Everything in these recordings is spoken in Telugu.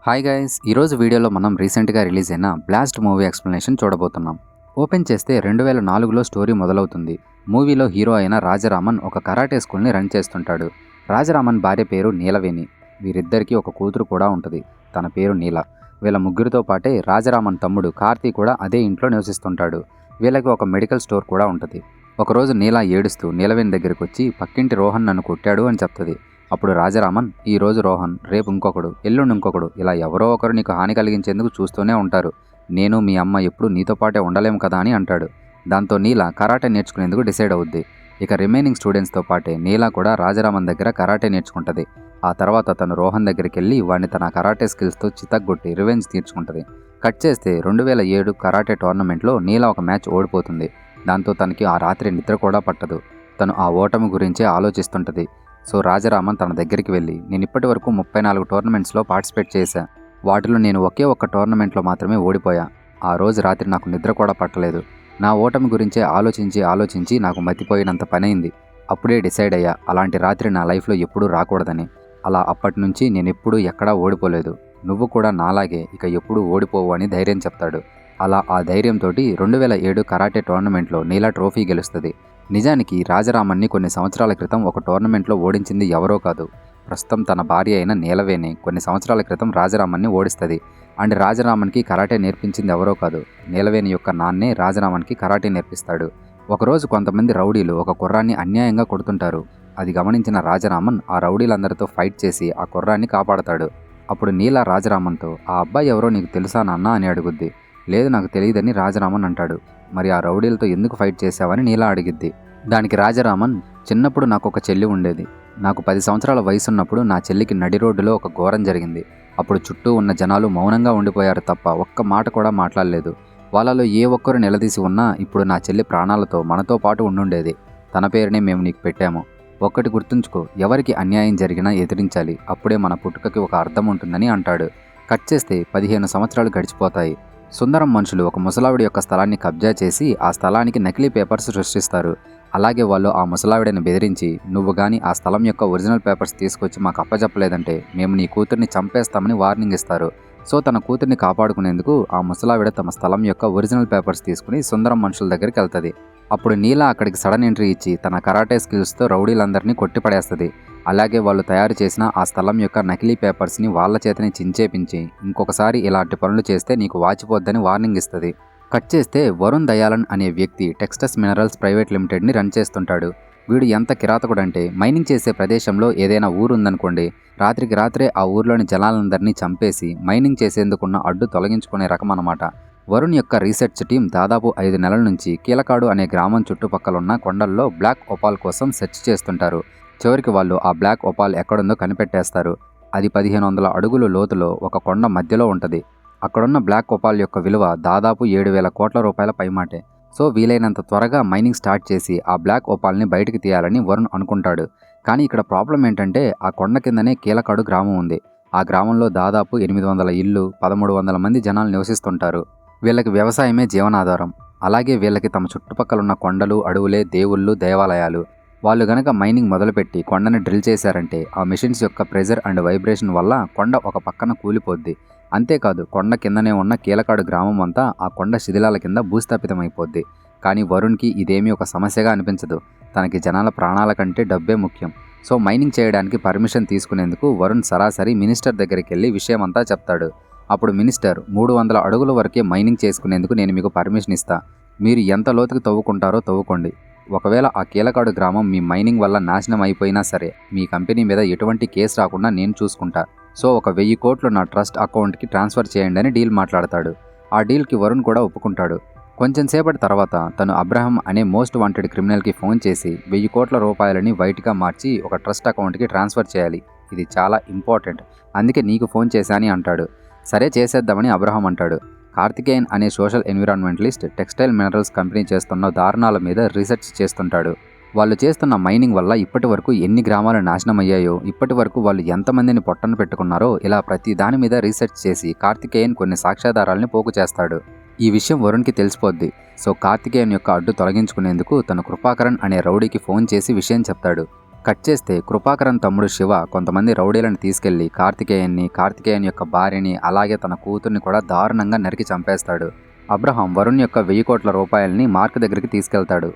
హాయ్ గైస్, ఈరోజు వీడియోలో మనం రీసెంట్గా రిలీజ్ అయిన బ్లాస్ట్ మూవీ ఎక్స్ప్లెనేషన్ చూడబోతున్నాం. ఓపెన్ చేస్తే 2004లో స్టోరీ మొదలవుతుంది. మూవీలో హీరో అయిన రాజరామన్ ఒక కరాటే స్కూల్ని రన్ చేస్తుంటాడు. రాజరామన్ భార్య పేరు నీలవేణి. వీరిద్దరికీ ఒక కూతురు కూడా ఉంటుంది. తన పేరు నీల. వీళ్ళ ముగ్గురితో పాటే రాజరామన్ తమ్ముడు కార్తీ కూడా అదే ఇంట్లో నివసిస్తుంటాడు. వీళ్ళకి ఒక మెడికల్ స్టోర్ కూడా ఉంటుంది. ఒకరోజు నీల ఏడుస్తూ నీలవేణి దగ్గరికి వచ్చి పక్కింటి రోహన్ నన్ను కొట్టాడు అని చెప్తుంది. అప్పుడు రాజరామన్, ఈరోజు రోహన్, రేపు ఇంకొకడు, ఎల్లుండి ఇంకొకడు, ఇలా ఎవరో ఒకరు నీకు హాని కలిగించేందుకు చూస్తూనే ఉంటారు. నేను మీ అమ్మ ఎప్పుడు నీతో పాటే ఉండలేము కదా అని అంటాడు. దాంతో నీల కరాటే నేర్చుకునేందుకు డిసైడ్ అవుద్ది. ఇక రిమైనింగ్ స్టూడెంట్స్తో పాటే నీల కూడా రాజరామన్ దగ్గర కరాటే నేర్చుకుంటుంది. ఆ తర్వాత తను రోహన్ దగ్గరికి వెళ్ళి వాడిని తన కరాటే స్కిల్స్తో చితగ్గొట్టి రివెంజ్ తీర్చుకుంటుంది. కట్ చేస్తే 2007 కరాటే టోర్నమెంట్లో నీల ఒక మ్యాచ్ ఓడిపోతుంది. దాంతో తనకి ఆ రాత్రి నిద్ర కూడా పట్టదు. తను ఆ ఓటమి గురించే ఆలోచిస్తుంటుంది. సో రాజరామన్ తన దగ్గరికి వెళ్ళి, నేను ఇప్పటి వరకు 34 టోర్నమెంట్స్లో పార్టిసిపేట్ చేశా. వాటిలో నేను ఒకే ఒక్క టోర్నమెంట్లో మాత్రమే ఓడిపోయా. ఆ రోజు రాత్రి నాకు నిద్ర కూడా పట్టలేదు. నా ఓటమి గురించే ఆలోచించి నాకు మతిపోయినంత పనైంది. అప్పుడే డిసైడ్ అయ్యా, అలాంటి రాత్రి నా లైఫ్లో ఎప్పుడూ రాకూడదని. అలా అప్పటి నుంచి నేను ఎప్పుడూ ఎక్కడా ఓడిపోలేదు. నువ్వు కూడా నాలాగే ఇక ఎప్పుడూ ఓడిపోవు అని ధైర్యం చెప్తాడు. అలా ఆ ధైర్యంతో 2007 కరాటే టోర్నమెంట్లో నీలా ట్రోఫీ గెలుస్తుంది. నిజానికి రాజరామన్ని కొన్ని సంవత్సరాల క్రితం ఒక టోర్నమెంట్లో ఓడించింది ఎవరో కాదు, ప్రస్తుతం తన భార్య అయిన నీలవేణి కొన్ని సంవత్సరాల క్రితం రాజరామన్ని ఓడిస్తుంది. అండ్ రాజరామన్కి కరాటే నేర్పించింది ఎవరో కాదు, నీలవేణి యొక్క నాన్నే రాజరామన్కి కరాటే నేర్పిస్తాడు. ఒకరోజు కొంతమంది రౌడీలు ఒక కుర్రాన్ని అన్యాయంగా కొడుతుంటారు. అది గమనించిన రాజరామన్ ఆ రౌడీలందరితో ఫైట్ చేసి ఆ కుర్రాన్ని కాపాడతాడు. అప్పుడు నీల రాజరామన్తో, ఆ అబ్బాయి ఎవరో నీకు తెలుసా నాన్న అని అడుగుద్ది. లేదు, నాకు తెలియదని రాజరామన్ అంటాడు. మరి ఆ రౌడీలతో ఎందుకు ఫైట్ చేశావని నీలా అడిగిద్ది. దానికి రాజరామన్, చిన్నప్పుడు నాకు ఒక చెల్లి ఉండేది. నాకు 10 సంవత్సరాల వయసున్నప్పుడు నా చెల్లికి నడి రోడ్డులో ఒక ఘోరం జరిగింది. అప్పుడు చుట్టూ ఉన్న జనాలు మౌనంగా ఉండిపోయారు తప్ప ఒక్క మాట కూడా మాట్లాడలేదు. వాళ్ళలో ఏ ఒక్కరు నిలదీసి ఉన్నా ఇప్పుడు నా చెల్లి ప్రాణాలతో మనతో పాటు ఉండుండేది. తన పేరునే మేము నీకు పెట్టాము. ఒక్కటి గుర్తుంచుకో, ఎవరికి అన్యాయం జరిగినా ఎదిరించాలి. అప్పుడే మన పుట్టుకకి ఒక అర్థం ఉంటుందని అంటాడు. కట్ చేస్తే 15 సంవత్సరాలు గడిచిపోతాయి. సుందరం మనుషులు ఒక ముసలావిడ యొక్క స్థలాన్ని కబ్జా చేసి ఆ స్థలానికి నకిలీ పేపర్స్ సృష్టిస్తారు. అలాగే వాళ్ళు ఆ ముసలావిడని బెదిరించి, నువ్వు కానీ ఆ స్థలం యొక్క ఒరిజినల్ పేపర్స్ తీసుకొచ్చి మాకు అప్పచెప్పలేదంటే మేము నీ కూతుర్ని చంపేస్తామని వార్నింగ్ ఇస్తారు. సో తన కూతుర్ని కాపాడుకునేందుకు ఆ ముసలావిడ తమ స్థలం యొక్క ఒరిజినల్ పేపర్స్ తీసుకుని సుందరం మనుషుల దగ్గరికి వెళ్తుంది. అప్పుడు నీల అక్కడికి సడన్ ఎంట్రీ ఇచ్చి తన కరాటే స్కిల్స్తో రౌడీలందరినీ కొట్టిపడేస్తుంది. అలాగే వాళ్ళు తయారు చేసిన ఆ స్థలం యొక్క నకిలీ పేపర్స్ని వాళ్ళ చేతని చించేపించి, ఇంకొకసారి ఇలాంటి పనులు చేస్తే నీకు వాచిపోద్దని వార్నింగ్ ఇస్తుంది. కట్ చేస్తే వరుణ్ దయాలన్ అనే వ్యక్తి టెక్స్టస్ మినరల్స్ ప్రైవేట్ లిమిటెడ్ని రన్ చేస్తుంటాడు. వీడు ఎంత కిరాతకుడంటే, మైనింగ్ చేసే ప్రదేశంలో ఏదైనా ఊరు ఉందనుకోండి, రాత్రికి రాత్రే ఆ ఊర్లోని జనాలందరినీ చంపేసి మైనింగ్ చేసేందుకున్న అడ్డు తొలగించుకునే రకం అన్నమాట. వరుణ్ యొక్క రీసెర్చ్ టీం దాదాపు 5 నెలల నుంచి కీలకాడు అనే గ్రామం చుట్టుపక్కలున్న కొండల్లో బ్లాక్ ఒపాల్ కోసం సెర్చ్ చేస్తుంటారు. చివరికి వాళ్ళు ఆ బ్లాక్ ఒపాల్ ఎక్కడుందో కనిపెట్టేస్తారు. అది 1500 అడుగులు లోతులో ఒక కొండ మధ్యలో ఉంటుంది. అక్కడున్న బ్లాక్ ఒపాల్ యొక్క విలువ దాదాపు 7,000 కోట్ల రూపాయల పైమాటే. సో వీలైనంత త్వరగా మైనింగ్ స్టార్ట్ చేసి ఆ బ్లాక్ ఒపాల్ని బయటికి తీయాలని వరుణ్ అనుకుంటాడు. కానీ ఇక్కడ ప్రాబ్లం ఏంటంటే, ఆ కొండ కిందనే కీలకాడు గ్రామం ఉంది. ఆ గ్రామంలో దాదాపు 800 ఇళ్ళు, 1300 మంది జనాలు నివసిస్తుంటారు. వీళ్ళకి వ్యవసాయమే జీవనాధారం. అలాగే వీళ్ళకి తమ చుట్టుపక్కల ఉన్న కొండలు, అడవులే దేవుళ్ళు, దేవాలయాలు. వాళ్ళు గనక మైనింగ్ మొదలుపెట్టి కొండని డ్రిల్ చేశారంటే ఆ మిషన్స్ యొక్క ప్రెజర్ అండ్ వైబ్రేషన్ వల్ల కొండ ఒక పక్కన కూలిపోద్ది. అంతేకాదు, కొండ కిందనే ఉన్న కీలకాడు గ్రామం అంతా ఆ కొండ శిథిలాల కింద భూస్థాపితమైపోద్ది. కానీ వరుణ్కి ఇదేమీ ఒక సమస్యగా అనిపించదు. తనకి జనాల ప్రాణాల కంటే డబ్బే ముఖ్యం. సో మైనింగ్ చేయడానికి పర్మిషన్ తీసుకునేందుకు వరుణ్ సరాసరి మినిస్టర్ దగ్గరికి వెళ్ళి విషయమంతా చెప్తాడు. అప్పుడు మినిస్టర్, 300 అడుగుల వరకే మైనింగ్ చేసుకునేందుకు నేను మీకు పర్మిషన్ ఇస్తా. మీరు ఎంత లోతుకి తవ్వుకుంటారో తవ్వుకోండి. ఒకవేళ ఆ కీలకాడు గ్రామం మీ మైనింగ్ వల్ల నాశనం అయిపోయినా సరే, మీ కంపెనీ మీద ఎటువంటి కేసు రాకుండా నేను చూసుకుంటా. సో 1,000 కోట్లు నా ట్రస్ట్ అకౌంట్కి ట్రాన్స్ఫర్ చేయండి అని డీల్ మాట్లాడతాడు. ఆ డీల్కి వరుణ్ కూడా ఒప్పుకుంటాడు. కొంచెం సేపటి తర్వాత తను అబ్రహం అనే మోస్ట్ వాంటెడ్ క్రిమినల్కి ఫోన్ చేసి 1,000 కోట్ల రూపాయలని వైట్గా మార్చి ఒక ట్రస్ట్ అకౌంట్కి ట్రాన్స్ఫర్ చేయాలి. ఇది చాలా ఇంపార్టెంట్, అందుకే నీకు ఫోన్ చేశాని అంటాడు. సరే, చేసేద్దామని అబ్రహం అంటాడు. కార్తికేయన్ అనే social environmentalist textile minerals company చేస్తున్న దారుణాల మీద రీసెర్చ్ చేస్తుంటాడు. వాళ్ళు చేస్తున్న మైనింగ్ వల్ల ఇప్పటి వరకు ఎన్ని గ్రామాలు నాశనం అయ్యాయో, ఇప్పటి వరకు వాళ్ళు ఎంతమందిని పొట్టన పెట్టుకున్నారో, ఇలా ప్రతి దాని మీద రీసెర్చ్ చేసి కార్తికేయన్ కొన్ని సాక్ష్యాధారాలని పోగు చేస్తాడు. ఈ విషయం వరుణ్కి తెలిసిపోద్ది. సో కార్తికేయన్ యొక్క అడ్డు తొలగించుకునేందుకు తను కృపాకరణ్ అనే రౌడీకి ఫోన్ చేసి విషయం చెప్తాడు. కట్ చేస్తే కృపాకరన్ తమ్ముడు శివ కొంతమంది రౌడీలను తీసుకెళ్లి కార్తికేయన్ యొక్క భార్యని అలాగే తన కూతుర్ని కూడా దారుణంగా నరికి చంపేస్తాడు. అబ్రహాం వరుణ్ యొక్క 1000 కోట్ల రూపాయలని మార్క్ దగ్గరికి తీసుకెళ్తాడు.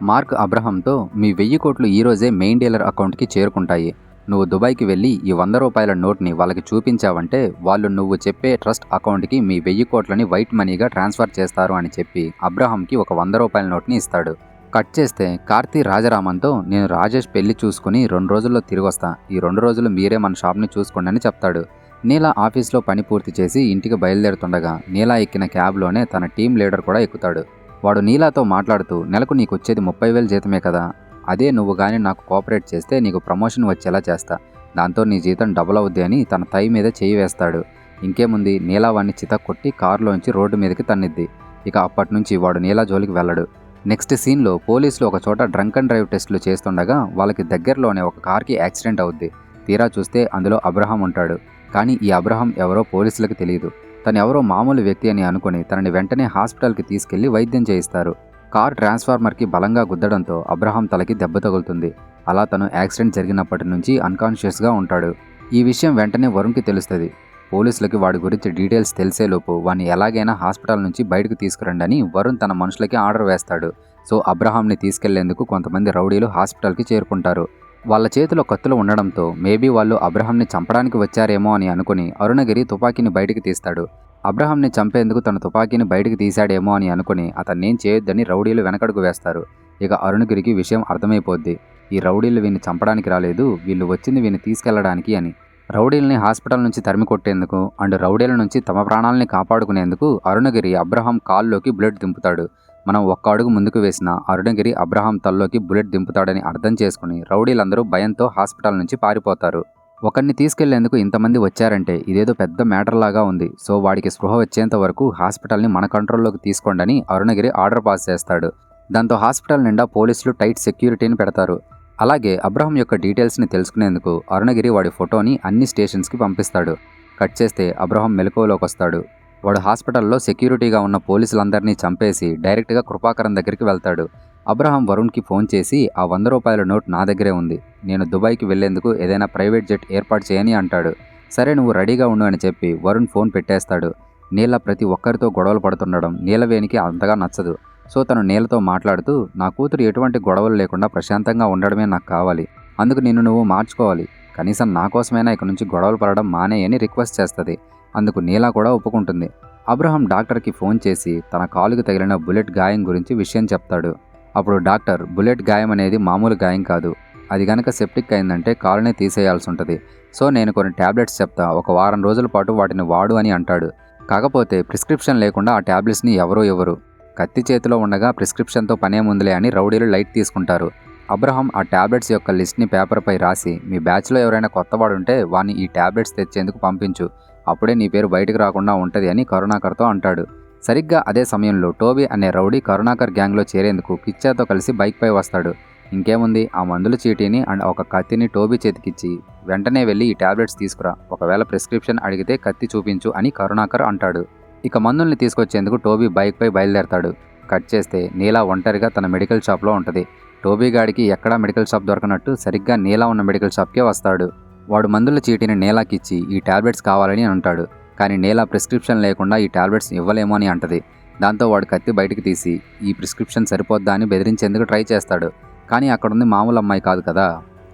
మార్క్ అబ్రహాంతో మీ 1000 కోట్లు ఈ రోజే మెయిన్ డీలర్ అకౌంట్కి చేరుకుంటాయి. నువ్వు దుబాయ్కి వెళ్ళి ఈ 100 రూపాయల నోట్ని వాళ్ళకి చూపించావంటే వాళ్ళు నువ్వు చెప్పే ట్రస్ట్ అకౌంట్కి మీ 1000 కోట్లని వైట్ మనీగా ట్రాన్స్ఫర్ చేస్తారు అని చెప్పి అబ్రహాంకి ఒక 100 రూపాయల నోట్ని ఇస్తాడు. కట్ చేస్తే కార్తీ రాజరామన్తో నేను రాజేష్ పెళ్లి చూసుకుని 2 రోజుల్లో తిరిగొస్తా, ఈ 2 రోజులు మీరే మన షాప్ని చూసుకోండి అని చెప్తాడు. నీలా ఆఫీస్లో పని పూర్తి చేసి ఇంటికి బయలుదేరుతుండగా నీలా ఎక్కిన క్యాబ్లోనే తన టీం లీడర్ కూడా ఎక్కుతాడు. వాడు నీలాతో మాట్లాడుతూ నెలకు నీకు వచ్చేది 30,000 జీతమే కదా, అదే నువ్వు కానీ నాకు కోఆపరేట్ చేస్తే నీకు ప్రమోషన్ వచ్చేలా చేస్తా, దాంతో నీ జీతం డబుల్ అవుద్ది అని తన తై మీద చేయి వేస్తాడు. ఇంకేముంది, నీలా వాడిని చితక్కొట్టి కారులోంచి రోడ్డు మీదకి తన్నిద్ది. ఇక అప్పటి నుంచి వాడు నీలా జోలికి వెళ్ళడు. నెక్స్ట్ సీన్లో పోలీసులు ఒక చోట డ్రంక్ అండ్ డ్రైవ్ టెస్టులు చేస్తుండగా వాళ్ళకి దగ్గరలోనే ఒక కార్కి యాక్సిడెంట్ అవుద్ది. తీరా చూస్తే అందులో అబ్రహాం ఉంటాడు. కానీ ఈ అబ్రహాం ఎవరో పోలీసులకు తెలియదు. తను ఎవరో మామూలు వ్యక్తి అని అనుకుని తనని వెంటనే హాస్పిటల్కి తీసుకెళ్లి వైద్యం చేయిస్తారు. కార్ ట్రాన్స్ఫార్మర్కి బలంగా గుద్దడంతో అబ్రహాం తలకి దెబ్బ తగులుతుంది. అలా తను యాక్సిడెంట్ జరిగినప్పటి నుంచి అన్కాన్షియస్గా ఉంటాడు. ఈ విషయం వెంటనే వరుణ్కి తెలుస్తుంది. పోలీసులకి వాడి గురించి డీటెయిల్స్ తెలిసేలోపు వాడిని ఎలాగైనా హాస్పిటల్ నుంచి బయటకు తీసుకురండి అని వరుణ్ తన మనుషులకి ఆర్డర్ వేస్తాడు. సో అబ్రహాంని తీసుకెళ్లేందుకు కొంతమంది రౌడీలు హాస్పిటల్కి చేరుకుంటారు. వాళ్ళ చేతిలో కత్తులు ఉండడంతో మేబీ వాళ్ళు అబ్రహాంని చంపడానికి వచ్చారేమో అని అనుకుని అరుణగిరి తుపాకీని బయటికి తీస్తాడు. అబ్రహాంని చంపేందుకు తన తుపాకీని బయటికి తీశాడేమో అని అనుకుని అతన్నేం చేయొద్దని రౌడీలు వెనకడుగు వేస్తారు. ఇక అరుణగిరికి విషయం అర్థమైపోద్ది. ఈ రౌడీలు వీన్ని చంపడానికి రాలేదు, వీళ్ళు వచ్చింది వీన్ని తీసుకెళ్లడానికి అని. రౌడీల్ని హాస్పిటల్ నుంచి తరిమి కొట్టేందుకు అండ్ రౌడీల నుంచి తమ ప్రాణాలని కాపాడుకునేందుకు అరుణగిరి అబ్రహాం కాల్లోకి బుల్లెట్ దింపుతాడు. మనం ఒక్క అడుగు ముందుకు వేసిన అరుణగిరి అబ్రహాం తల్లోకి బుల్లెట్ దింపుతాడని అర్థం చేసుకుని రౌడీలందరూ భయంతో హాస్పిటల్ నుంచి పారిపోతారు. ఒకరిని తీసుకెళ్లేందుకు ఇంతమంది వచ్చారంటే ఇదేదో పెద్ద మ్యాటర్ లాగా ఉంది. సో వాడికి స్పృహ వచ్చేంత వరకు హాస్పిటల్ని మన కంట్రోల్లోకి తీసుకోండి అరుణగిరి ఆర్డర్ పాస్ చేస్తాడు. దాంతో హాస్పిటల్ నిండా పోలీసులు టైట్ సెక్యూరిటీని పెడతారు. అలాగే అబ్రహాం యొక్క డీటెయిల్స్ని తెలుసుకునేందుకు అరుణగిరి వాడి ఫోటోని అన్ని స్టేషన్స్కి పంపిస్తాడు. కట్ చేస్తే అబ్రహాం మెలకువలోకి వస్తాడు. వాడు హాస్పిటల్లో సెక్యూరిటీగా ఉన్న పోలీసులందరినీ చంపేసి డైరెక్ట్గా కృపాకరన్ దగ్గరికి వెళ్తాడు. అబ్రహాం వరుణ్కి ఫోన్ చేసి ఆ 100 రూపాయల నోట్ నా దగ్గరే ఉంది, నేను దుబాయ్కి వెళ్లేందుకు ఏదైనా ప్రైవేట్ జెట్ ఏర్పాటు చేయని అంటాడు. సరే నువ్వు రెడీగా ఉండు అని చెప్పి వరుణ్ ఫోన్ పెట్టేస్తాడు. నీల ప్రతి ఒక్కరితో గొడవలు పడుతుండడం నీలవేణికి అంతగా నచ్చదు. సో తను నీలతో మాట్లాడుతూ నా కూతురు ఎటువంటి గొడవలు లేకుండా ప్రశాంతంగా ఉండడమే నాకు కావాలి, అందుకు నువ్వు మార్చుకోవాలి, కనీసం నా కోసమైనా ఇక నుంచి గొడవలు పడడం మానేయని రిక్వెస్ట్ చేస్తుంది. అందుకు నీలా కూడా ఒప్పుకుంటుంది. అబ్రహాం డాక్టర్కి ఫోన్ చేసి తన కాలుకి తగిలిన బుల్లెట్ గాయం గురించి విషయం చెప్తాడు. అప్పుడు డాక్టర్ బుల్లెట్ గాయం అనేది మామూలు గాయం కాదు, అది గనక సెప్టిక్ అయిందంటే కాలునే తీసేయాల్సి ఉంటుంది. సో నేను కొన్ని ట్యాబ్లెట్స్ చెప్తా, ఒక వారం రోజుల పాటు వాటిని వాడు అని అంటాడు. కాకపోతే ప్రిస్క్రిప్షన్ లేకుండా ఆ ట్యాబ్లెట్స్ని ఎవరు కత్తి చేతిలో ఉండగా ప్రిస్క్రిప్షన్తో పనేముందిలే అని రౌడీలు లైట్ తీసుకుంటారు. అబ్రహాం ఆ ట్యాబ్లెట్స్ యొక్క లిస్ట్ని పేపర్పై రాసి మీ బ్యాచ్లో ఎవరైనా కొత్తవాడుంటే వాడిని ఈ ట్యాబ్లెట్స్ తెచ్చేందుకు పంపించు, అప్పుడే నీ పేరు బయటకు రాకుండా ఉంటుంది అని కరుణాకర్తో అంటాడు. సరిగ్గా అదే సమయంలో టోబీ అనే రౌడీ కరుణాకర్ గ్యాంగ్లో చేరేందుకు కిచ్చాతో కలిసి బైక్పై వస్తాడు. ఇంకేముంది, ఆ మందుల చీటీని అండ్ ఒక కత్తిని టోబీ చేతికిచ్చి వెంటనే వెళ్ళి ఈ ట్యాబ్లెట్స్ తీసుకురా, ఒకవేళ ప్రిస్క్రిప్షన్ అడిగితే కత్తి చూపించు అని కరుణాకర్ అంటాడు. ఇక మందుల్ని తీసుకొచ్చేందుకు టోబీ బైక్పై బయలుదేరతాడు. కట్ చేస్తే నీలా ఒంటరిగా తన మెడికల్ షాప్లో ఉంటుంది. టోబీ గాడికి ఎక్కడా మెడికల్ షాప్ దొరకనట్టు సరిగ్గా నీలా ఉన్న మెడికల్ షాప్కే వస్తాడు. వాడు మందుల చీటీని నీలాకిచ్చి ఈ ట్యాబ్లెట్స్ కావాలని అంటాడు. కానీ నీలా ప్రిస్క్రిప్షన్ లేకుండా ఈ ట్యాబ్లెట్స్ ఇవ్వలేమో అని అంటది. దాంతో వాడు కత్తి బయటికి తీసి ఈ ప్రిస్క్రిప్షన్ సరిపోద్దా అని బెదిరించేందుకు ట్రై చేస్తాడు. కానీ అక్కడుంది మామూలు అమ్మాయి కాదు కదా.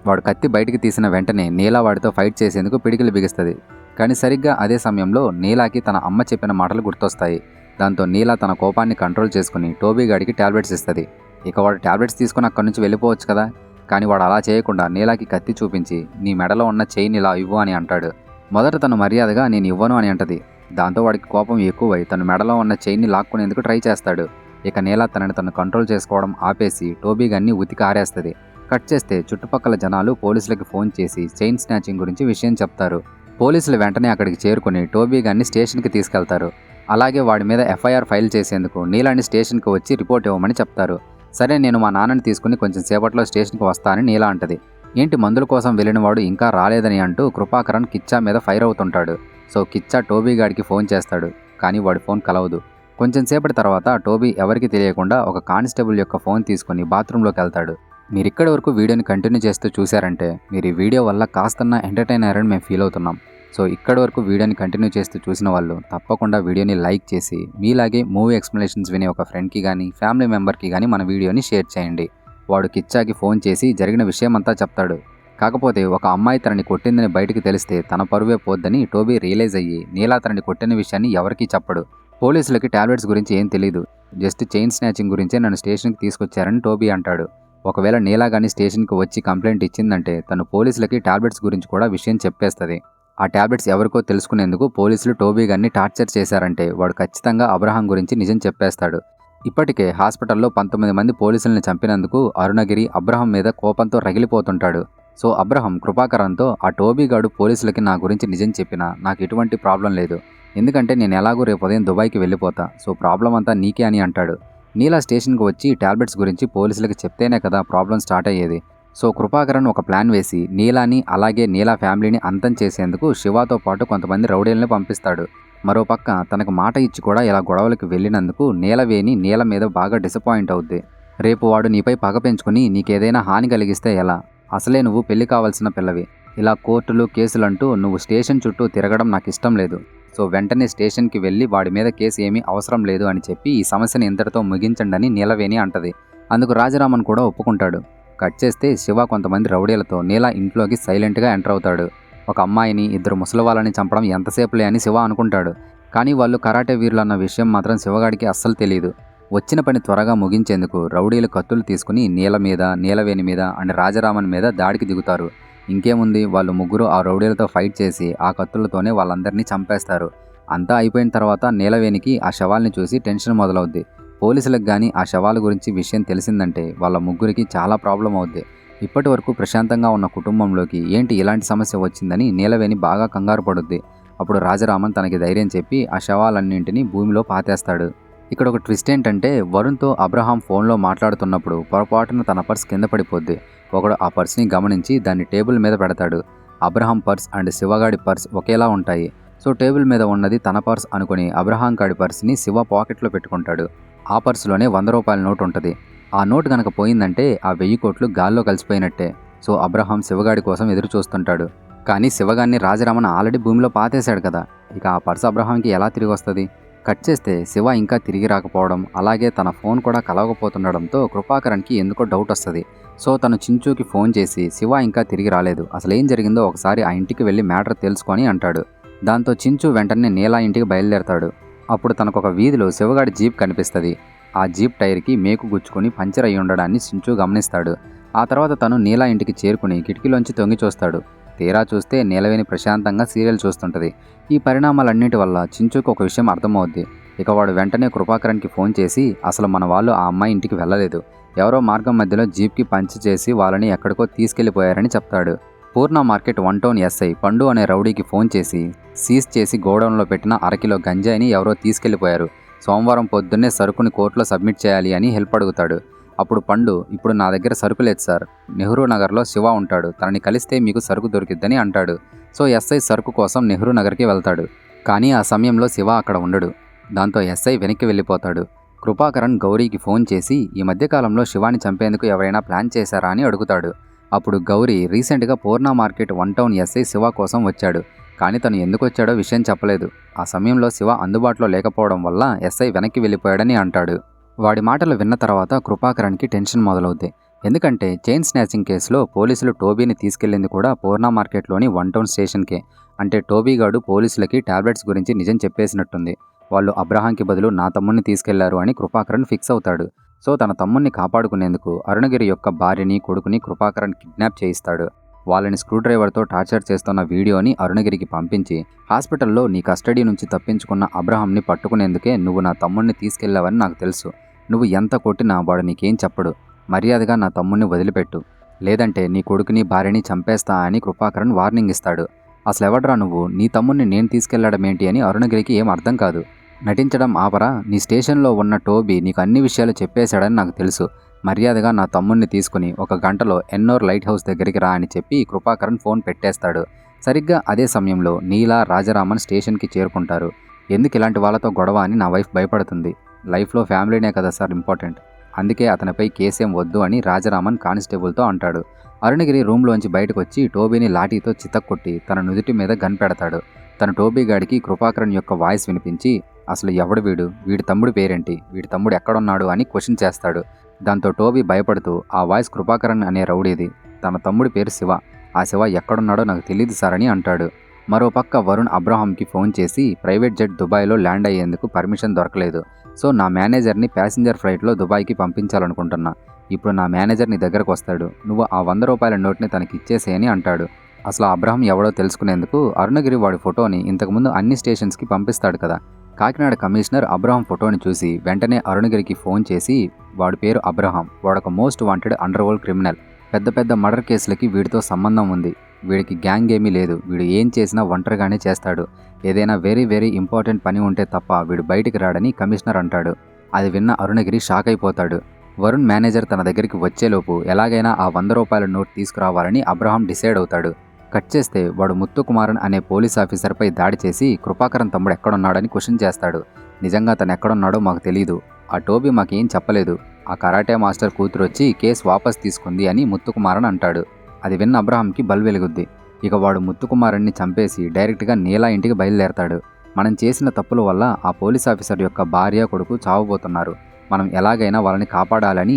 వాడు కత్తి బయటికి తీసిన వెంటనే నీలా వాడితో ఫైట్ చేసేందుకు పిడికిలు బిగిస్తుంది. కానీ సరిగ్గా అదే సమయంలో నీలాకి తన అమ్మ చెప్పిన మాటలు గుర్తొస్తాయి. దాంతో నీలా తన కోపాన్ని కంట్రోల్ చేసుకుని టోబీ గాడికి ట్యాబ్లెట్స్ ఇస్తుంది. ఇక వాడు ట్యాబ్లెట్స్ తీసుకుని అక్కడి నుంచి వెళ్ళిపోవచ్చు కదా. కానీ వాడు అలా చేయకుండా నీలాకి కత్తి చూపించి నీ మెడలో ఉన్న చైన్ ఇలా ఇవ్వు అని అంటాడు. మొదట తను మర్యాదగా నేను ఇవ్వను అని అంటది. దాంతో వాడికి కోపం ఎక్కువై తన మెడలో ఉన్న చైన్ని లాక్కునేందుకు ట్రై చేస్తాడు. ఇక నీలా తను కంట్రోల్ చేసుకోవడం ఆపేసి టోబీ గన్ని ఉతికి ఆరేస్తుంది. కట్ చేస్తే చుట్టుపక్కల జనాలు పోలీసులకి ఫోన్ చేసి చైన్ స్నాచింగ్ గురించి విషయం చెప్తారు. పోలీసులు వెంటనే అక్కడికి చేరుకుని టోబీ గన్ని స్టేషన్కి తీసుకెళ్తారు. అలాగే వాడి మీద ఎఫ్ఐఆర్ ఫైల్ చేసేందుకు నీలాని స్టేషన్కి వచ్చి రిపోర్ట్ ఇవ్వమని చెప్తారు. సరే నేను మా నాన్నని తీసుకుని కొంచెం సేపట్లో స్టేషన్కి వస్తానని నీలా అంటది. ఏంటి మందుల కోసం వెళ్ళిన వాడు ఇంకా రాలేదని అంటూ కృపాకరన్ కిచ్చా మీద ఫైర్ అవుతుంటాడు. సో కిచ్చా టోబీ గాడికి ఫోన్ చేస్తాడు. కానీ వాడి ఫోన్ కలవదు. కొంచెం సేపటి తర్వాత టోబీ ఎవరికి తెలియకుండా ఒక కానిస్టేబుల్ యొక్క ఫోన్ తీసుకుని బాత్రూంలోకి వెళ్తాడు. మీరు ఇక్కడి వరకు వీడియోని కంటిన్యూ చేస్తూ చూశారంటే మీరు ఈ వీడియో వల్ల కాస్తన్నా ఎంటర్టైన్ అయ్యారని మేము ఫీల్ అవుతున్నాం. సో ఇక్కడి వరకు వీడియోని కంటిన్యూ చేస్తూ చూసిన వాళ్ళు తప్పకుండా వీడియోని లైక్ చేసి మీలాగే మూవీ ఎక్స్ప్లెనేషన్స్ వినే ఒక ఫ్రెండ్కి కానీ ఫ్యామిలీ మెంబర్కి కానీ మన వీడియోని షేర్ చేయండి. వాడు కిచ్చాకి ఫోన్ చేసి జరిగిన విషయమంతా చెప్తాడు. కాకపోతే ఒక అమ్మాయి తనని కొట్టిందని బయటికి తెలిస్తే తన పరువే పోద్దని టోబీ రియలైజ్ అయ్యి నీలా తనని కొట్టిన విషయాన్ని ఎవరికీ చెప్పడు. పోలీసులకి టాబ్లెట్స్ గురించి ఏం తెలీదు, జస్ట్ చైన్ స్నాచింగ్ గురించే నన్ను స్టేషన్కి తీసుకొచ్చారని టోబీ అంటాడు. ఒకవేళ నీలా కానీ స్టేషన్కి వచ్చి కంప్లైంట్ ఇచ్చిందంటే తను పోలీసులకి టాబ్లెట్స్ గురించి కూడా విషయం చెప్పేస్తుంది. ఆ టాబ్లెట్స్ ఎవరికో తెలుసుకునేందుకు పోలీసులు టోబీ గారిని టార్చర్ చేశారంటే వాడు ఖచ్చితంగా అబ్రహాం గురించి నిజం చెప్పేస్తాడు. ఇప్పటికే హాస్పిటల్లో 19 మంది పోలీసుల్ని చంపినందుకు అరుణగిరి అబ్రహాం మీద కోపంతో రగిలిపోతుంటాడు. సో అబ్రహాం కృపాకరంతో ఆ టోబీ గాడు పోలీసులకి నా గురించి నిజం చెప్పినా నాకు ఎటువంటి ప్రాబ్లం లేదు, ఎందుకంటే నేను ఎలాగో రేపు ఉదయం దుబాయ్కి వెళ్ళిపోతా, సో ప్రాబ్లం అంతా నీకే అని అంటాడు. నీలా స్టేషన్కి వచ్చి టాబ్లెట్స్ గురించి పోలీసులకి చెప్తేనే కదా ప్రాబ్లం స్టార్ట్ అయ్యేది. సో కృపాకరన్ ఒక ప్లాన్ వేసి నీలాని అలాగే నీలా ఫ్యామిలీని అంతం చేసేందుకు శివతో పాటు కొంతమంది రౌడీల్ని పంపిస్తాడు. మరోపక్క తనకు మాట ఇచ్చి కూడా ఇలా గొడవలకు వెళ్ళినందుకు నీలవేణి నీల మీద బాగా డిసప్పాయింట్ అవుద్ది. రేపు వాడు నీపై పగ పెంచుకుని నీకేదైనా హాని కలిగిస్తే ఎలా, అసలే నువ్వు పెళ్లి కావాల్సిన పిల్లవి, ఇలా కోర్టులు కేసులంటూ నువ్వు స్టేషన్ చుట్టూ తిరగడం నాకు ఇష్టం లేదు, సో వెంటనే స్టేషన్కి వెళ్ళి వాడి మీద కేసు ఏమీ అవసరం లేదు అని చెప్పి ఈ సమస్యను ఇంతటితో ముగించండి అని నీలవేణి అంటది. అందుకు రాజరామన్ కూడా ఒప్పుకుంటాడు. కట్ చేస్తే శివ కొంతమంది రౌడీలతో నీల ఇంట్లోకి సైలెంట్గా ఎంటర్ అవుతాడు. ఒక అమ్మాయిని 2 ముసలి వాళ్ళని చంపడం ఎంతసేపులే అని శివ అనుకుంటాడు. కానీ వాళ్ళు కరాటే వీరులు అన్న విషయం మాత్రం శివగాడికి అస్సలు తెలియదు. వచ్చిన పని త్వరగా ముగించేందుకు రౌడీలు కత్తులు తీసుకుని నీల మీద నీలవేణి మీద అండ్ రాజరామన్ మీద దాడికి దిగుతారు. ఇంకేముంది, వాళ్ళు ముగ్గురు ఆ రౌడీలతో ఫైట్ చేసి ఆ కత్తులతోనే వాళ్ళందరినీ చంపేస్తారు. అంతా అయిపోయిన తర్వాత నీలవేణికి ఆ శవాల్ని చూసి టెన్షన్ మొదలవుద్ది. పోలీసులకు కానీ ఆ శవాల గురించి విషయం తెలిసిందంటే వాళ్ళ ముగ్గురికి చాలా ప్రాబ్లం అవుద్ది. ఇప్పటి వరకు ప్రశాంతంగా ఉన్న కుటుంబంలోకి ఏంటి ఇలాంటి సమస్య వచ్చిందని నీలవేణి బాగా కంగారు పడుద్ది. అప్పుడు రాజరామన్ తనకి ధైర్యం చెప్పి ఆ శవాలన్నింటినీ భూమిలో పాతేస్తాడు. ఇక్కడ ఒక ట్విస్ట్ ఏంటంటే వరుణ్తో అబ్రహాం ఫోన్లో మాట్లాడుతున్నప్పుడు పొరపాటున తన పర్స్ కింద పడిపోద్ది. ఒకడు ఆ పర్స్ని గమనించి దాన్ని టేబుల్ మీద పెడతాడు. అబ్రహాం పర్స్ అండ్ శివగాడి పర్స్ ఒకేలా ఉంటాయి. సో టేబుల్ మీద ఉన్నది తన పర్స్ అనుకుని అబ్రహాం గాడి పర్స్ని శివ పాకెట్లో పెట్టుకుంటాడు. ఆ పర్సులోనే 100 రూపాయల నోట్ ఉంటుంది. ఆ నోట్ కనుక పోయిందంటే ఆ 1000 కోట్లు గాల్లో కలిసిపోయినట్టే. సో అబ్రహాం శివగాడి కోసం ఎదురు చూస్తుంటాడు. కానీ శివగాడిని రాజరామన్ ఆల్రెడీ భూమిలో పాతేశాడు కదా, ఇక ఆ పర్సు అబ్రహాంకి ఎలా తిరిగి వస్తుంది? కట్ చేస్తే శివ ఇంకా తిరిగి రాకపోవడం, అలాగే తన ఫోన్ కూడా కలవకపోతుండడంతో కృపాకరన్కి ఎందుకో డౌట్ వస్తుంది. సో తను చించూకి ఫోన్ చేసి శివ ఇంకా తిరిగి రాలేదు, అసలు ఏం జరిగిందో ఒకసారి ఆ ఇంటికి వెళ్ళి మ్యాటర్ తెలుసుకొని అంటాడు. దాంతో చించు వెంటనే నీలా ఇంటికి బయలుదేరతాడు. అప్పుడు తనకొక వీధిలో శివగాడి జీప్ కనిపిస్తుంది. ఆ జీప్ టైర్కి మేకు గుచ్చుకొని పంచర్ అయి ఉండడాన్ని చించు గమనిస్తాడు. ఆ తర్వాత తను నీలా ఇంటికి చేరుకుని కిటికీలోంచి తొంగి చూస్తాడు. తీరా చూస్తే నీలవేణి ప్రశాంతంగా సీరియల్ చూస్తుంటుంది. ఈ పరిణామాలన్నిటి వల్ల చించుకు ఒక విషయం అర్థమవుద్ది. ఇక వాడు వెంటనే కృపాకరన్కి ఫోన్ చేసి అసలు మన వాళ్ళు ఆ అమ్మాయి ఇంటికి వెళ్ళలేదు, ఎవరో మార్గం మధ్యలో జీప్కి పంచ్ చేసి వాళ్ళని ఎక్కడికో తీసుకెళ్లిపోయారని చెప్తాడు. పూర్ణ మార్కెట్ 1 టౌన్ ఎస్ఐ పండు అనే రౌడీకి ఫోన్ చేసి సీజ్ చేసి గోడౌన్లో పెట్టిన 1 కిలో గంజాయిని ఎవరో తీసుకెళ్లిపోయారు, సోమవారం పొద్దున్నే సరుకుని కోర్టులో సబ్మిట్ చేయాలి అని హెల్ప్ అడుగుతాడు. అప్పుడు పండు, ఇప్పుడు నా దగ్గర సరుకు లేదు సార్, నెహ్రూ నగర్లో శివ ఉంటాడు, తనని కలిస్తే మీకు సరుకు దొరికిద్దని అంటాడు. సో ఎస్ఐ సరుకు కోసం నెహ్రూ నగర్కి వెళ్తాడు. కానీ ఆ సమయంలో శివ అక్కడ ఉండడు. దాంతో ఎస్ఐ వెనక్కి వెళ్ళిపోతాడు. కృపాకరన్ గౌరీకి ఫోన్ చేసి ఈ మధ్యకాలంలో శివాని చంపేందుకు ఎవరైనా ప్లాన్ చేశారా అని అడుగుతాడు. అప్పుడు గౌరీ రీసెంట్గా పూర్ణ మార్కెట్ 1 టౌన్ ఎస్ఐ శివ కోసం వచ్చాడు, కానీ తను ఎందుకు వచ్చాడో విషయం చెప్పలేదు. ఆ సమయంలో శివ అందుబాటులో లేకపోవడం వల్ల ఎస్ఐ వెనక్కి వెళ్ళిపోయాడని అంటాడు. వాడి మాటలు విన్న తర్వాత కృపాకరన్కి టెన్షన్ మొదలవుద్ది. ఎందుకంటే చైన్ స్నాచింగ్ కేసులో పోలీసులు టోబీని తీసుకెళ్లింది కూడా పూర్ణ మార్కెట్లోని 1 టౌన్ స్టేషన్కే. అంటే టోబీ గాడు పోలీసులకి టాబ్లెట్స్ గురించి నిజం చెప్పేసినట్టుంది. వాళ్ళు అబ్రహాంకి బదులు నా తమ్ముడిని తీసుకెళ్లారు అని కృపాకరన్ ఫిక్స్ అవుతాడు. సో తన తమ్ముడిని కాపాడుకునేందుకు అరుణగిరి యొక్క భార్యని కొడుకుని కృపాకరన్ కిడ్నాప్ చేయిస్తాడు. వాళ్ళని స్క్రూ డ్రైవర్తో టార్చర్ చేస్తున్న వీడియోని అరుణగిరికి పంపించి హాస్పిటల్లో నీ కస్టడీ నుంచి తప్పించుకున్న అబ్రహాంని పట్టుకునేందుకే నువ్వు నా తమ్ముడిని తీసుకెళ్లావని నాకు తెలుసు, నువ్వు ఎంత కొట్టినా వాడు నీకేం చెప్పడు, మర్యాదగా నా తమ్ముడిని వదిలిపెట్టు, లేదంటే నీ కొడుకుని భార్యని చంపేస్తా అని కృపాకరన్ వార్నింగ్ ఇస్తాడు. అసలు ఎవడ్రా నువ్వు, నీ తమ్ముడిని నేను తీసుకెళ్లడమేంటి అని అరుణగిరికి ఏం అర్థం కాదు. నటించడం ఆపరా, నీ స్టేషన్లో ఉన్న టోబీ నీకు అన్ని విషయాలు చెప్పేశాడని నాకు తెలుసు, మర్యాదగా నా తమ్ముడిని తీసుకుని 1 గంటలో ఎన్నోర్ లైట్ హౌస్ దగ్గరికి రా అని చెప్పి కృపాకరన్ ఫోన్ పెట్టేస్తాడు. సరిగ్గా అదే సమయంలో నీలా రాజరామన్ స్టేషన్కి చేరుకుంటారు. ఎందుకు ఇలాంటి వాళ్ళతో గొడవ అని నా వైఫ్ భయపడుతుంది, లైఫ్లో ఫ్యామిలీనే కదా సార్ ఇంపార్టెంట్, అందుకే అతనిపై కేసేం వద్దు అని రాజరామన్ కానిస్టేబుల్తో అంటాడు. అరుణగిరి రూమ్లోంచి బయటకు వచ్చి టోబీని లాఠీతో చితక్కొట్టి తన నుదుటి మీద గన్ పెడతాడు. తన టోబీ గాడికి కృపాకరణ్ యొక్క వాయిస్ వినిపించి అసలు ఎవడు వీడి తమ్ముడు పేరేంటి, వీడి తమ్ముడు ఎక్కడున్నాడు అని క్వశ్చన్ చేస్తాడు. దాంతో టోబీ భయపడుతూ ఆ వాయిస్ కృపాకరణ్ అనే రౌడీది, తన తమ్ముడి పేరు శివ, ఆ శివ ఎక్కడున్నాడో నాకు తెలియదు సార్ అని అంటాడు. మరోపక్క వరుణ్ అబ్రహాంకి ఫోన్ చేసి ప్రైవేట్ జెట్ దుబాయ్లో ల్యాండ్ అయ్యేందుకు పర్మిషన్ దొరకలేదు, సో నా మేనేజర్ని ప్యాసింజర్ ఫ్లైట్లో దుబాయ్కి పంపించాలనుకుంటున్నా. ఇప్పుడు నా మేనేజర్ నీ దగ్గరకు వస్తాడు, నువ్వు ఆ 100 రూపాయల నోట్ని తనకి ఇచ్చేసేయని అంటాడు. అసలు అబ్రహం ఎవడో తెలుసుకునేందుకు అరుణగిరి వాడి ఫోటోని ఇంతకుముందు అన్ని స్టేషన్స్కి పంపిస్తాడు కదా. కాకినాడ కమిషనర్ అబ్రహం ఫోటోని చూసి వెంటనే అరుణగిరికి ఫోన్ చేసి వాడి పేరు అబ్రహం, వాడొక most wanted under world criminal, పెద్ద పెద్ద మర్డర్ కేసులకి వీడితో సంబంధం ఉంది, వీడికి గ్యాంగ్ ఏమీ లేదు, వీడు ఏం చేసినా ఒంటరిగానే చేస్తాడు, ఏదైనా వెరీ వెరీ ఇంపార్టెంట్ పని ఉంటే తప్ప వీడు బయటికి రాడని కమిషనర్ అంటాడు. అది విన్న అరుణగిరి షాక్ అయిపోతాడు. వరుణ్ మేనేజర్ తన దగ్గరికి వచ్చేలోపు ఎలాగైనా ఆ 100 రూపాయల నోట్ తీసుకురావాలని అబ్రహం డిసైడ్ అవుతాడు. కట్ చేస్తే వాడు ముత్తుకుమారన్ అనే పోలీస్ ఆఫీసర్పై దాడి చేసి కృపాకరన్ తమ్ముడు ఎక్కడున్నాడని క్వశ్చన్ చేస్తాడు. నిజంగా తను ఎక్కడున్నాడో మాకు తెలీదు, ఆ టోబీ మాకేం చెప్పలేదు, ఆ కరాటే మాస్టర్ కూతురు వచ్చి కేసు వాపస్ తీసుకుంది అని ముత్తుకుమారన్ అంటాడు. అది విన్న అబ్రహాంకి బల్ వెలుగుద్ది. ఇక వాడు ముత్తుకుమారన్ని చంపేసి డైరెక్ట్గా నీలా ఇంటికి బయలుదేరతాడు. మనం చేసిన తప్పుల వల్ల ఆ పోలీస్ ఆఫీసర్ యొక్క భార్య కొడుకు చావబోతున్నారు, మనం ఎలాగైనా వాళ్ళని కాపాడాలని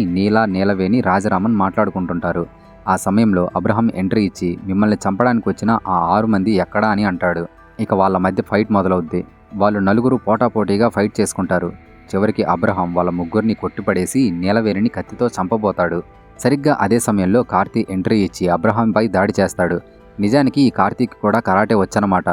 నీలవేణి రాజరామన్ మాట్లాడుకుంటుంటారు. ఆ సమయంలో అబ్రహం ఎంట్రీ ఇచ్చి మిమ్మల్ని చంపడానికి వచ్చిన ఆ 6 మంది ఎక్కడా అని అంటాడు. ఇక వాళ్ళ మధ్య ఫైట్ మొదలవుద్ది. వాళ్ళు నలుగురు పోటాపోటీగా ఫైట్ చేసుకుంటారు. చివరికి అబ్రహం వాళ్ళ ముగ్గురిని కొట్టిపడేసి నీలవేణిని కత్తితో చంపబోతాడు. సరిగ్గా అదే సమయంలో కార్తీక్ ఎంట్రీ ఇచ్చి అబ్రహాంపై దాడి చేస్తాడు. నిజానికి ఈ కార్తీక్ కూడా కరాటే వచ్చనమాట.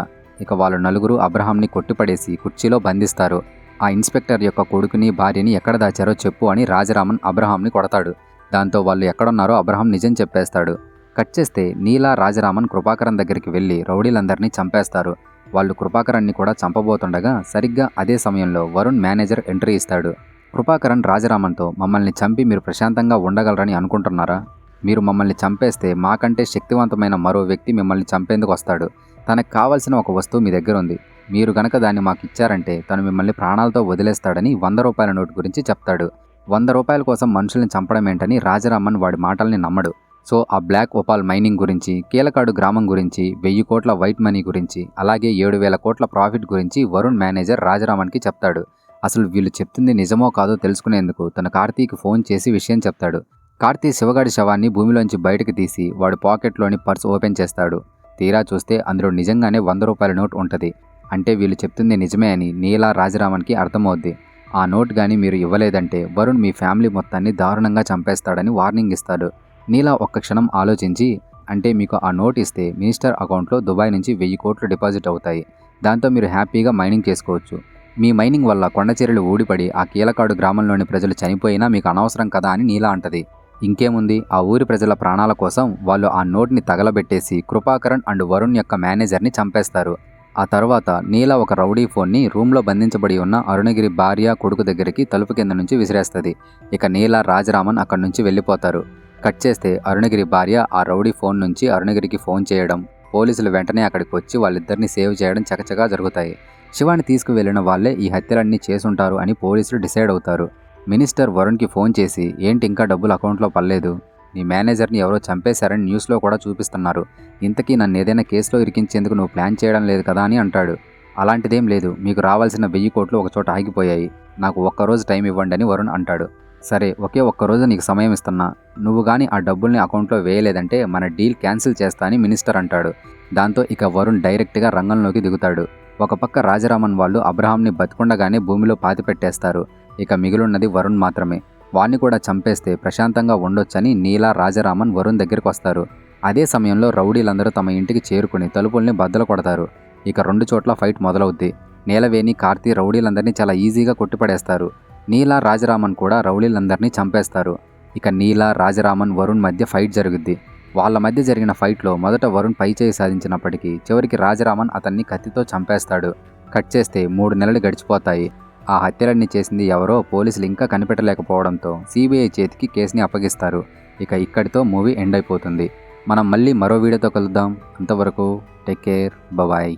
ఇక వాళ్ళు నలుగురు అబ్రహాంని కొట్టిపడేసి కుర్చీలో బంధిస్తారు. ఆ ఇన్స్పెక్టర్ యొక్క కొడుకుని భార్యని ఎక్కడ దాచారో చెప్పు అని రాజరామన్ అబ్రహాంని కొడతాడు. దాంతో వాళ్ళు ఎక్కడున్నారో అబ్రహం నిజం చెప్పేస్తాడు. కట్ చేస్తే నీలా రాజరామన్ కృపాకరన్ దగ్గరికి వెళ్ళి రౌడీలందరినీ చంపేస్తారు. వాళ్ళు కృపాకరన్ని కూడా చంపబోతుండగా సరిగ్గా అదే సమయంలో వరుణ్ మేనేజర్ ఎంట్రీ ఇస్తాడు. కృపాకరన్ రాజరామన్తో మమ్మల్ని చంపి మీరు ప్రశాంతంగా ఉండగలరని అనుకుంటున్నారా? మీరు మమ్మల్ని చంపేస్తే మాకంటే శక్తివంతమైన మరో వ్యక్తి మిమ్మల్ని చంపేందుకు వస్తాడు. తనకు కావాల్సిన ఒక వస్తువు మీ దగ్గర ఉంది, మీరు గనక దాన్ని మాకు ఇచ్చారంటే తను మిమ్మల్ని ప్రాణాలతో వదిలేస్తాడని 100 రూపాయల నోటు గురించి చెప్తాడు. 100 రూపాయల కోసం మనుషుల్ని చంపడం ఏంటని రాజరామన్ వాడి మాటల్ని నమ్మడు. సో ఆ బ్లాక్ ఒపాల్ మైనింగ్ గురించి, కీలకాడు గ్రామం గురించి, 1000 కోట్ల వైట్ మనీ గురించి, అలాగే 7000 కోట్ల ప్రాఫిట్ గురించి వరుణ్ మేనేజర్ రాజరామన్కి చెప్తాడు. అసలు వీళ్ళు చెప్తుంది నిజమో కాదో తెలుసుకునేందుకు తన కార్తీకి ఫోన్ చేసి విషయం చెప్తాడు. కార్తీ శివగాడి శవాన్ని భూమిలోంచి బయటకు తీసి వాడి పాకెట్లోని పర్స్ ఓపెన్ చేస్తాడు. తీరా చూస్తే అందులో నిజంగానే 100 రూపాయల నోట్ ఉంటుంది. అంటే వీళ్ళు చెప్తుంది నిజమే అని నీలా రాజరామన్కి అర్థమవుద్ది. ఆ నోట్ కానీ మీరు ఇవ్వలేదంటే వరుణ్ మీ ఫ్యామిలీ మొత్తాన్ని దారుణంగా చంపేస్తాడని వార్నింగ్ ఇస్తాడు. నీలా ఒక్క క్షణం ఆలోచించి, అంటే మీకు ఆ నోట్ ఇస్తే మినిస్టర్ అకౌంట్లో దుబాయ్ నుంచి 1000 కోట్లు డిపాజిట్ అవుతాయి, దాంతో మీరు హ్యాపీగా మైనింగ్ చేసుకోవచ్చు, మీ మైనింగ్ వల్ల కొండచర్యలు ఊడిపడి ఆ కీలకాడు గ్రామంలోని ప్రజలు చనిపోయినా మీకు అనవసరం కదా అని నీలా అంటది. ఇంకేముంది, ఆ ఊరి ప్రజల ప్రాణాల కోసం వాళ్ళు ఆ నోట్ని తగలబెట్టేసి కృపాకరణ్ అండ్ వరుణ్ యొక్క మేనేజర్ని చంపేస్తారు. ఆ తర్వాత నీల ఒక రౌడీ ఫోన్ని రూమ్లో బంధించబడి ఉన్న అరుణగిరి భార్య కొడుకు దగ్గరికి తలుపు కింద నుంచి విసిరేస్తుంది. ఇక నీల రాజరామన్ అక్కడి నుంచి వెళ్ళిపోతారు. కట్ చేస్తే అరుణగిరి భార్య ఆ రౌడీ ఫోన్ నుంచి అరుణగిరికి ఫోన్ చేయడం, పోలీసులు వెంటనే అక్కడికి వచ్చి వాళ్ళిద్దరిని సేవ్ చేయడం చకచకా జరుగుతాయి. శివాని తీసుకువెళ్లిన వాళ్లే ఈ హత్యలన్నీ చేసుంటారు అని పోలీసులు డిసైడ్ అవుతారు. మినిస్టర్ వరుణ్కి ఫోన్ చేసి, ఏంటి ఇంకా డబ్బులు అకౌంట్లో పడలేదు, నీ మేనేజర్ని ఎవరో చంపేశారని న్యూస్లో కూడా చూపిస్తున్నారు, ఇంతకీ నన్ను ఏదైనా కేసులో ఇరికించేందుకు నువ్వు ప్లాన్ చేయడం లేదు కదా అని అంటాడు. అలాంటిదేం లేదు, మీకు రావాల్సిన 1000 కోట్లు ఒకచోట ఆగిపోయాయి, నాకు ఒక్కరోజు టైం ఇవ్వండి అని వరుణ్ అంటాడు. సరే, ఒకే ఒక్కరోజు నీకు సమయం ఇస్తున్నా, నువ్వు కానీ ఆ డబ్బుల్ని అకౌంట్లో వేయలేదంటే మన డీల్ క్యాన్సిల్ చేస్తా అని మినిస్టర్ అంటాడు. దాంతో ఇక వరుణ్ డైరెక్ట్గా రంగంలోకి దిగుతాడు. ఒక పక్క రాజరామన్ వాళ్ళు అబ్రహాంని బతికుండగానే భూమిలో పాతిపెట్టేస్తారు. ఇక మిగిలిన్నది వరుణ్ మాత్రమే. వాణ్ణి కూడా చంపేస్తే ప్రశాంతంగా ఉండొచ్చని నీలా రాజరామన్ వరుణ్ దగ్గరికి వస్తారు. అదే సమయంలో రౌడీలందరూ తమ ఇంటికి చేరుకుని తలుపుల్ని బద్దలు కొడతారు. ఇక 2 చోట్ల ఫైట్ మొదలవుద్ది. నీలవేణి, కార్తీ రౌడీలందరినీ చాలా ఈజీగా కొట్టిపడేస్తారు. నీలా రాజరామన్ కూడా రౌడీలందరినీ చంపేస్తారు. ఇక నీలా రాజరామన్ వరుణ్ మధ్య ఫైట్ జరుగుద్ది. వాళ్ళ మధ్య జరిగిన ఫైట్లో మొదట వరుణ్ పై చేయి సాధించినప్పటికీ చివరికి రాజరామన్ అతన్ని కత్తితో చంపేస్తాడు. కట్ చేస్తే 3 నెలలు గడిచిపోతాయి. ఆ హత్యలన్నీ చేసింది ఎవరో పోలీసులు ఇంకా కనిపెట్టలేకపోవడంతో సిబిఐ చేతికి కేసుని అప్పగిస్తారు. ఇక ఇక్కడితో మూవీ ఎండ్ అయిపోతుంది. మనం మళ్ళీ మరో వీడియోతో కలుద్దాం. అంతవరకు టేక్ కేర్, బాయ్.